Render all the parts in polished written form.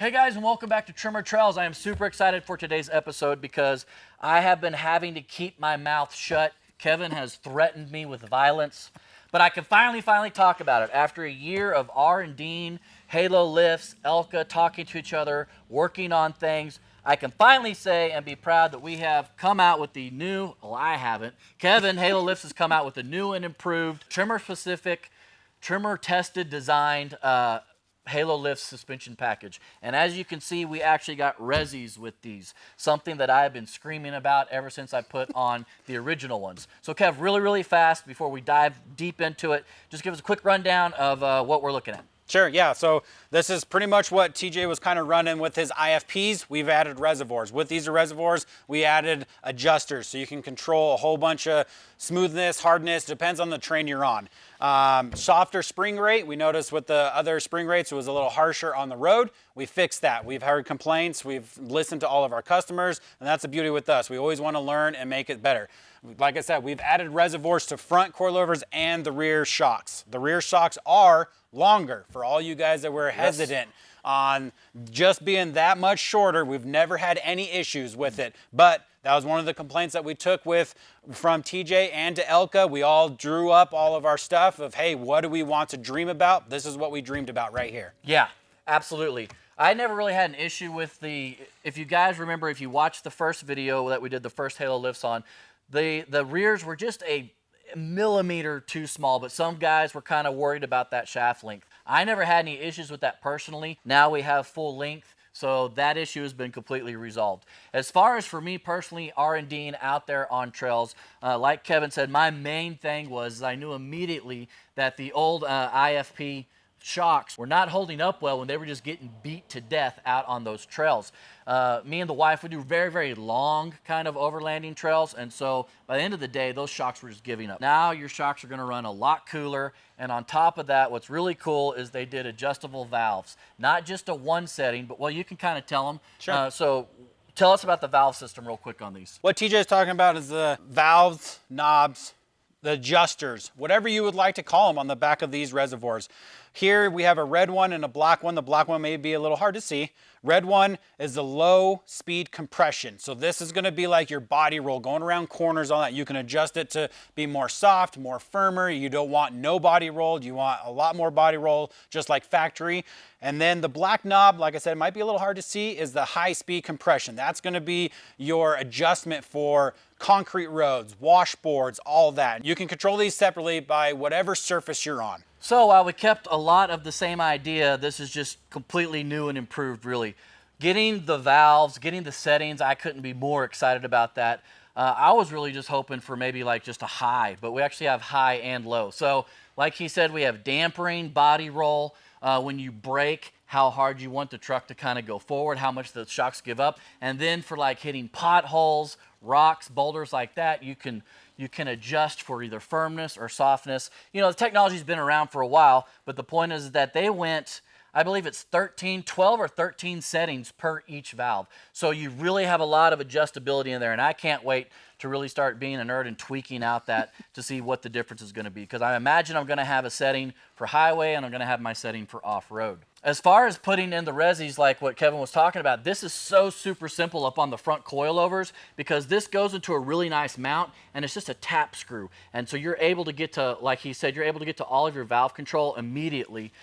Hey guys, and welcome back to Tremor Trails. I am super excited for today's episode because I have been having to keep my mouth shut. Kevin has threatened me with violence, but I can finally talk about it. After a year of R&D, HaloLifts, Elka, talking to each other, working on things, I can finally say and be proud that we have come out with the new, well, I haven't. Kevin, HaloLifts has come out with the new and improved Tremor-specific, Tremor-tested, designed HaloLifts suspension package. And as you can see, we actually got Resis with these, something that I've been screaming about ever since I put on the original ones. So Kev, really fast, before we dive deep into it, just give us a quick rundown of what we're looking at. Sure, yeah, so this is pretty much what TJ was kind of running with his IFPs. We've added reservoirs. With these reservoirs, we added adjusters, so you can control a whole bunch of smoothness, hardness, depends on the train you're on. Softer spring rate, we noticed with the other spring rates, it was a little harsher on the road. We fixed that. We've heard complaints, we've listened to all of our customers, and that's the beauty with us. We always want to learn and make it better. Like I said, we've added reservoirs to front coilovers and the rear shocks. The rear shocks are longer for all you guys that were hesitant on just being that much shorter. We've never had any issues with it, but that was one of the complaints that we took from TJ and to Elka. We all drew up all of our stuff of, hey, what do we want to dream about? This is what we dreamed about right here. Yeah, absolutely. I never really had an issue with if you guys remember, if you watched the first video that we did the first HaloLifts on, the rears were just a millimeter too small, but some guys were kind of worried about that shaft length. I never had any issues with that personally. Now we have full length, so that issue has been completely resolved. As far as for me personally, R&D'ing out there on trails, like Kevin said, my main thing was I knew immediately that the old IFP shocks were not holding up well when they were just getting beat to death out on those trails. Me and the wife would do very long kind of overlanding trails, and so by the end of the day, those shocks were just giving up. Now your shocks are going to run a lot cooler, and on top of that, what's really cool is they did adjustable valves. Not just a one setting, but well, you can kind of tell them. Sure. So tell us about the valve system real quick on these. What TJ is talking about is the valves, knobs, the adjusters, whatever you would like to call them on the back of these reservoirs. Here we have a red one and a black one. The black one may be a little hard to see. Red one is the low speed compression. So this is going to be like your body roll, going around corners, all that. You can adjust it to be more soft, more firmer. You don't want no body roll. You want a lot more body roll, just like factory. And then the black knob, like I said, might be a little hard to see, is the high speed compression. That's going to be your adjustment for concrete roads, washboards, all that. You can control these separately by whatever surface you're on. So while we kept a lot of the same idea, this is just completely new and improved, really. Getting the valves, getting the settings, I couldn't be more excited about that. I was really just hoping for maybe like just a high, but we actually have high and low. So like he said, we have dampering, body roll, when you brake, how hard you want the truck to kind of go forward, how much the shocks give up. And then for like hitting potholes, rocks, boulders like that, you can adjust for either firmness or softness. You know, the technology's been around for a while, but the point is that they went, I believe it's 12 or 13 settings per each valve. So you really have a lot of adjustability in there, and I can't wait to really start being a nerd and tweaking out that to see what the difference is going to be, because I imagine I'm going to have a setting for highway and I'm going to have my setting for off-road. As far as putting in the Resis, like what Kevin was talking about, this is so super simple up on the front coilovers, because this goes into a really nice mount and it's just a tap screw. And so you're able to get to, like he said, you're able to get to all of your valve control immediately.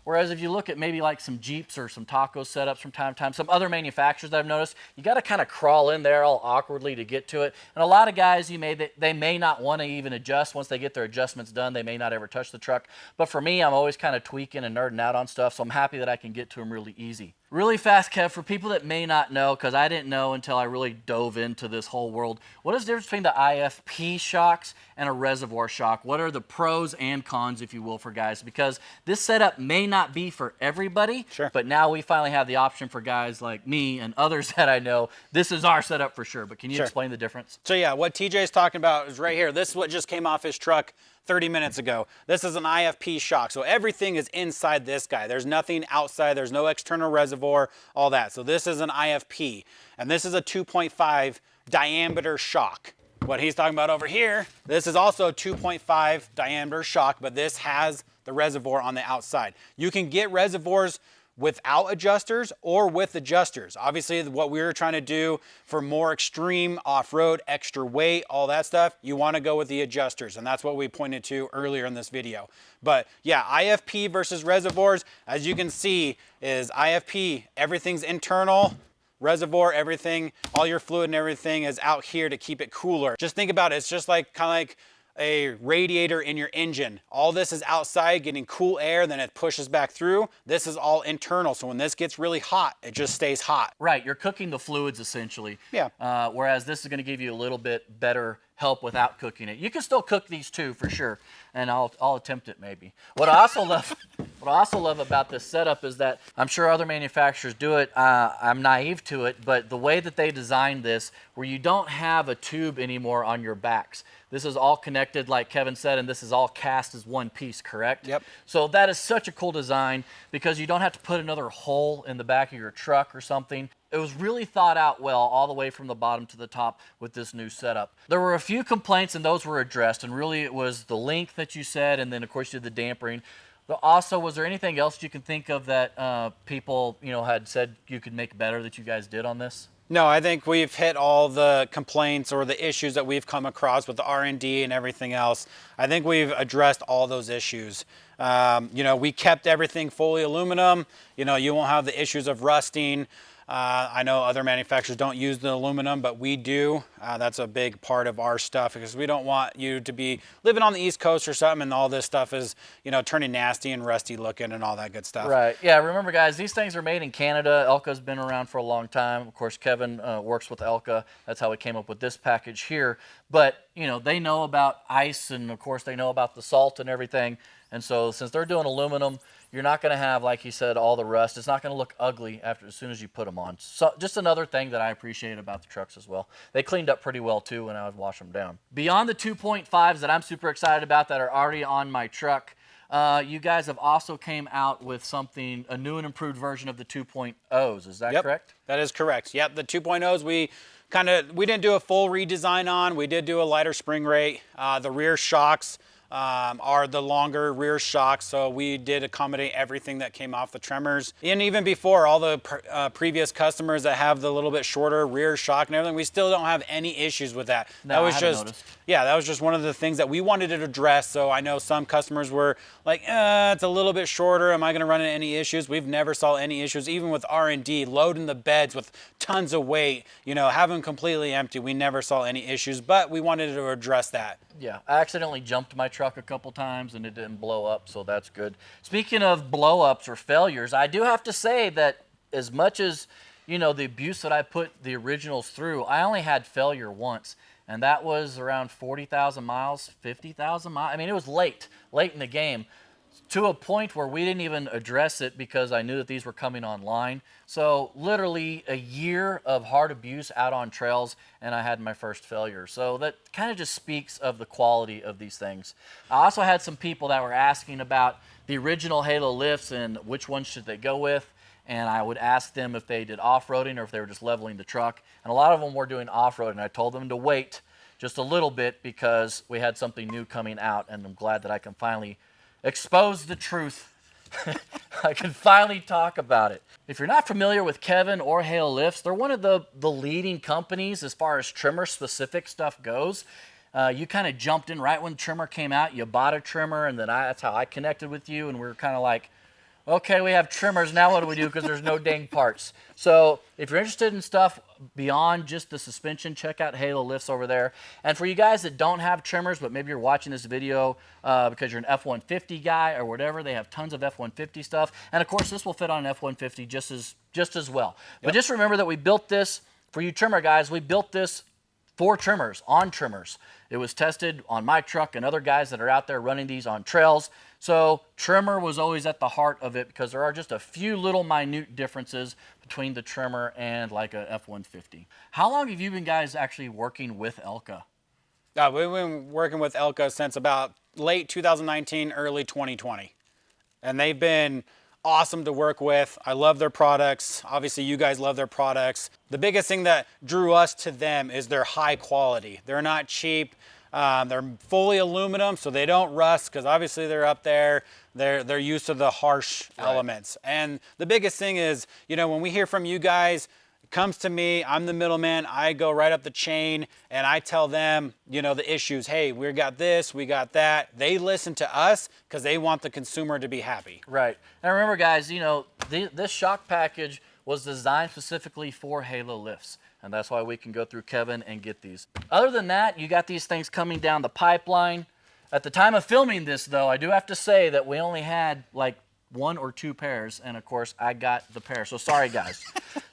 Whereas if you look at maybe like some Jeeps or some Taco setups from time to time, some other manufacturers that I've noticed, you got to kind of crawl in there all awkwardly to get to it. And a lot of guys, they may not want to even adjust. Once they get their adjustments done, they may not ever touch the truck. But for me, I'm always kind of tweaking and nerding out on stuff, so I'm happy that I can get to them really easy. Really fast, Kev, for people that may not know, because I didn't know until I really dove into this whole world, what is the difference between the IFP shocks and a reservoir shock? What are the pros and cons, if you will, for guys? Because this setup may not be for everybody, sure, but now we finally have the option for guys like me and others that I know. This is our setup for sure, but can you explain the difference? So yeah, what TJ is talking about is right here. This is what just came off his truck 30 minutes ago. This is an IFP shock, so everything is inside this guy. There's nothing outside, there's no external reservoir, all that. So this is an IFP, and this is a 2.5 diameter shock. What he's talking about over here, this is also a 2.5 diameter shock, but this has the reservoir on the outside. You can get reservoirs without adjusters or with adjusters. Obviously, what we were trying to do for more extreme off-road, extra weight, all that stuff, you want to go with the adjusters, and that's what we pointed to earlier in this video. But yeah, IFP versus reservoirs, as you can see, is IFP, everything's internal. Reservoir, everything, all your fluid and everything is out here to keep it cooler. Just think about it, it's just like kind of like a radiator in your engine. All this is outside getting cool air, then it pushes back through. This is all internal, so when this gets really hot, it just stays hot. Right, you're cooking the fluids essentially. Yeah. Whereas this is going to give you a little bit better help without cooking it. You can still cook these too for sure, and I'll attempt it maybe. What I also love about this setup is that I'm sure other manufacturers do it. I'm naive to it, but the way that they designed this, where you don't have a tube anymore on your backs. This is all connected, like Kevin said, and this is all cast as one piece, correct? Yep. So that is such a cool design because you don't have to put another hole in the back of your truck or something. It was really thought out well all the way from the bottom to the top with this new setup. There were a few complaints and those were addressed, and really it was the length that you said, and then of course you did the dampering. But also, was there anything else you can think of that people had said you could make better that you guys did on this? No, I think we've hit all the complaints or the issues that we've come across with the R&D and everything else. I think we've addressed all those issues. We kept everything fully aluminum. You won't have the issues of rusting. I know other manufacturers don't use the aluminum, but we do. That's a big part of our stuff because we don't want you to be living on the East Coast or something and all this stuff is, turning nasty and rusty looking and all that good stuff. Right. Yeah, remember guys, these things are made in Canada. Elka's been around for a long time. Of course, Kevin works with Elka. That's how we came up with this package here. But, they know about ice and of course they know about the salt and everything. And so since they're doing aluminum, you're not going to have, like he said, all the rust. It's not going to look ugly as soon as you put them on. So just another thing that I appreciate about the trucks as well. They cleaned up pretty well too when I would wash them down. Beyond the 2.5s that I'm super excited about that are already on my truck, you guys have also came out with a new and improved version of the 2.0s. Is that correct? That is correct. Yep, the 2.0s we didn't do a full redesign on. We did do a lighter spring rate. The rear shocks are the longer rear shocks, so we did accommodate everything that came off the Tremors. And even before, all the previous customers that have the little bit shorter rear shock and everything, we still don't have any issues with that. No, that was I haven't noticed. Yeah, that was just one of the things that we wanted to address. So I know some customers were like, it's a little bit shorter. Am I going to run into any issues? We've never saw any issues, even with R&D, loading the beds with tons of weight, have them completely empty. We never saw any issues, but we wanted to address that. Yeah, I accidentally jumped my truck a couple times and it didn't blow up, so that's good. Speaking of blow-ups or failures, I do have to say that as much as, the abuse that I put the originals through, I only had failure once, and that was around 40,000 miles, 50,000 miles. I mean, it was late in the game, to a point where we didn't even address it because I knew that these were coming online. So literally a year of hard abuse out on trails and I had my first failure. So that kind of just speaks of the quality of these things. I also had some people that were asking about the original HaloLifts and which ones should they go with. And I would ask them if they did off-roading or if they were just leveling the truck. And a lot of them were doing off-roading. I told them to wait just a little bit because we had something new coming out, and I'm glad that I can finally expose the truth. I can finally talk about it. If you're not familiar with Kevin or HaloLifts, they're one of the leading companies as far as Tremor specific stuff goes. You kind of jumped in right when Tremor came out. You bought a Tremor, and then that's how I connected with you, and we were kind of like, okay, we have Tremors, now what do we do? Because there's no dang parts. So if you're interested in stuff beyond just the suspension, check out HaloLifts over there. And for you guys that don't have Tremors, but maybe you're watching this video because you're an F150 guy or whatever, they have tons of F150 stuff. And of course, this will fit on an F150 just as well. Yep. But just remember that we built this, for you Tremor guys, we built this for Tremors, on Tremors. It was tested on my truck and other guys that are out there running these on trails. So Tremor was always at the heart of it because there are just a few little minute differences between the Tremor and like a F-150. How long have you been guys actually working with Elka? We've been working with Elka since about late 2019, early 2020. And they've been awesome to work with. I love their products. Obviously, you guys love their products. The biggest thing that drew us to them is their high quality. They're not cheap. They're fully aluminum, so they don't rust, because obviously they're up there. They're used to the harsh elements. And the biggest thing is, you know, when we hear from you guys, it comes to me, I'm the middleman, I go right up the chain and I tell them, you know, the issues. Hey, we got this, we got that. They listen to us because they want the consumer to be happy. Right. And remember, guys, you know, this shock package was designed specifically for HaloLifts. And that's why we can go through Kevin and get these. Other than that, you got these things coming down the pipeline. At the time of filming this, though, I do have to say that we only had like 1 or 2 pairs, and of course, I got the pair. So sorry, guys.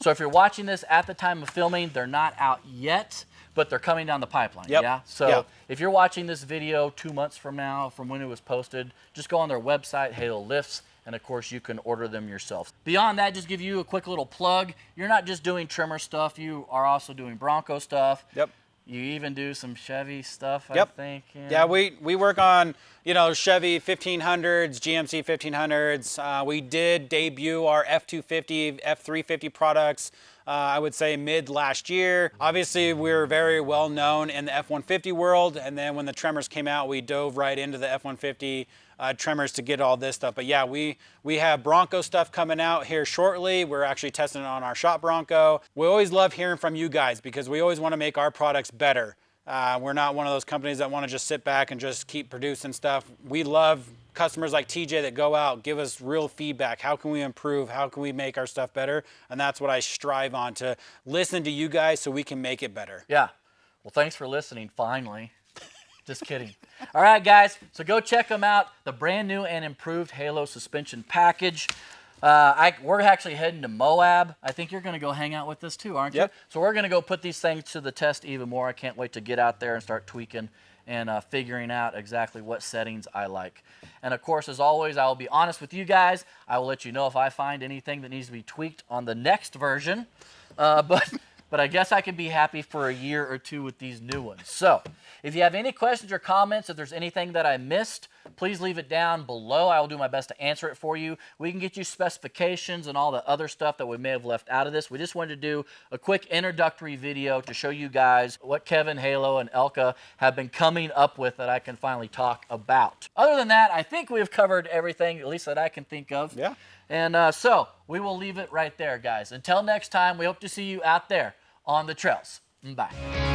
So if you're watching this at the time of filming, they're not out yet, but they're coming down the pipeline. Yep. Yeah. So Yep. if you're watching this video 2 months from now, from when it was posted, just go on their website, HaloLifts, and of course, you can order them yourself. Beyond that, just give you a quick little plug. You're not just doing Tremor stuff, you are also doing Bronco stuff. Yep. You even do some Chevy stuff, Yep. I think. Yeah, we work on, you know, Chevy 1500s, GMC 1500s. We did debut our F250, F350 products, I would say mid last year. Obviously, we're very well known in the F150 world, and then when the Tremors came out, we dove right into the F150 Tremors to get all this stuff. But yeah, we have Bronco stuff coming out here shortly. We're actually testing it on our shop Bronco. We always love hearing from you guys because we always want to make our products better. We're not one of those companies that want to just sit back and just keep producing stuff. We love customers like TJ that go out, give us real feedback. How can we improve? How can we make our stuff better? And that's what I strive on, to listen to you guys so we can make it better. Yeah. Well, thanks for listening, finally. Just kidding. All right, guys, so go check them out. The brand new and improved Halo suspension package. We're actually heading to Moab. I think you're going to go hang out with us too, aren't you? Yep. So we're going to go put these things to the test even more. I can't wait to get out there and start tweaking and figuring out exactly what settings I like. And of course, as always, I will be honest with you guys. I will let you know if I find anything that needs to be tweaked on the next version. But I guess I can be happy for a year or 2 with these new ones. So if you have any questions or comments, if there's anything that I missed, please leave it down below. I will do my best to answer it for you. We can get you specifications and all the other stuff that we may have left out of this. We just wanted to do a quick introductory video to show you guys what Kevin, Halo, and Elka have been coming up with that I can finally talk about. Other than that, I think we've covered everything, at least that I can think of. Yeah. And so we will leave it right there, guys. Until next time, we hope to see you out there on the trails. Bye.